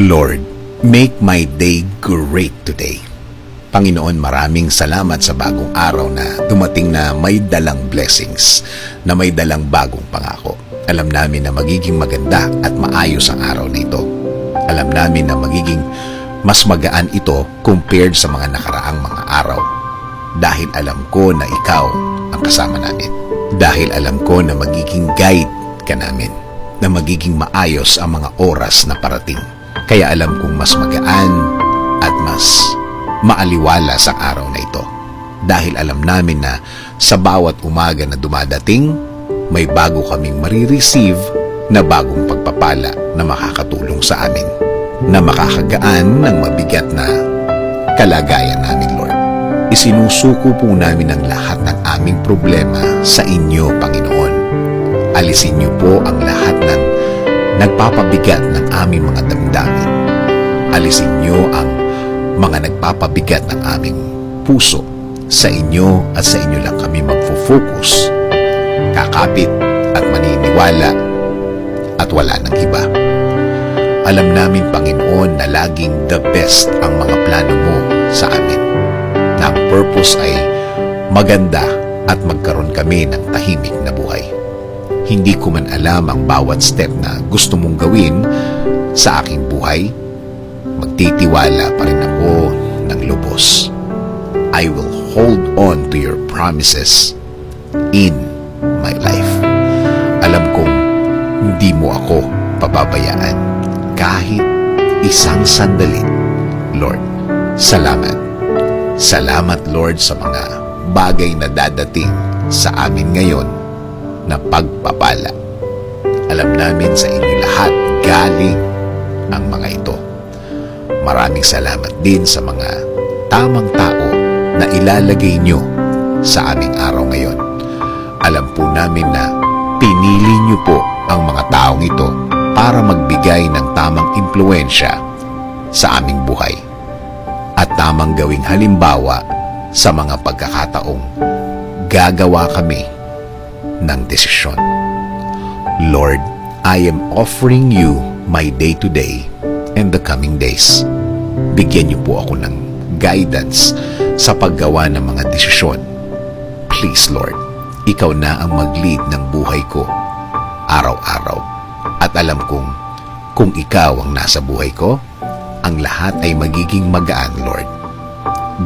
Lord, make my day great today. Panginoon, maraming salamat sa bagong araw na dumating na may dalang blessings, na may dalang bagong pangako. Alam namin na magiging maganda at maayos ang araw na ito. Alam namin na magiging mas magaan ito compared sa mga nakaraang mga araw. Dahil alam ko na ikaw ang kasama namin. Dahil alam ko na magiging guide ka namin, na magiging maayos ang mga oras na parating. Kaya alam kong mas magaan at mas maaliwalas ang araw na ito. Dahil alam namin na sa bawat umaga na dumadating, may bago kaming marireceive na bagong pagpapala na makakatulong sa amin, na makakagaan ng mabigat na kalagayan namin, Lord. Isinusuko po namin ang lahat ng aming problema sa inyo, Panginoon. Alisin niyo po ang lahat ng nagpapabigat ng aming mga damdamin. Alisin niyo ang mga nagpapabigat ng aming puso. Sa inyo at sa inyo lang kami magfo-focus, kakapit at maniniwala at wala nang iba. Alam namin, Panginoon, na laging the best ang mga plano mo sa amin, na ang purpose ay maganda at magkaroon kami ng tahimik na buhay. Hindi ko man alam ang bawat step na gusto mong gawin sa aking buhay, magtitiwala pa rin ako ng lubos. I will hold on to your promises in my life. Alam kong hindi mo ako pababayaan kahit isang sandali, Lord. Salamat. Salamat, Lord, sa mga bagay na dadating sa amin ngayon na pagpapala. Alam namin sa inyo lahat galing ang mga ito. Maraming salamat din sa mga tamang tao na ilalagay nyo sa aming araw ngayon. Alam po namin na pinili nyo po ang mga taong ito para magbigay ng tamang impluensya sa aming buhay at tamang gawing halimbawa sa mga pagkakataong gagawa kami ng desisyon. Lord, I am offering you my day today and the coming days. Bigyan niyo po ako ng guidance sa paggawa ng mga desisyon. Please, Lord, ikaw na ang mag-lead ng buhay ko araw-araw. At alam kung ikaw ang nasa buhay ko, ang lahat ay magiging magaan, Lord.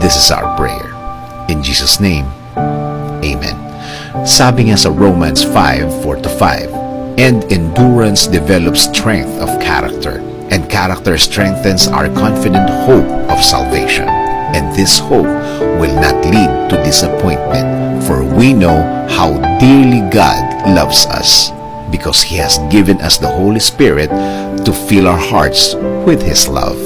This is our prayer. In Jesus' name, Amen. Sabi nga sa Romans 5:4-5, and endurance develops strength of character, and character strengthens our confident hope of salvation. And this hope will not lead to disappointment, for we know how dearly God loves us, because He has given us the Holy Spirit to fill our hearts with His love.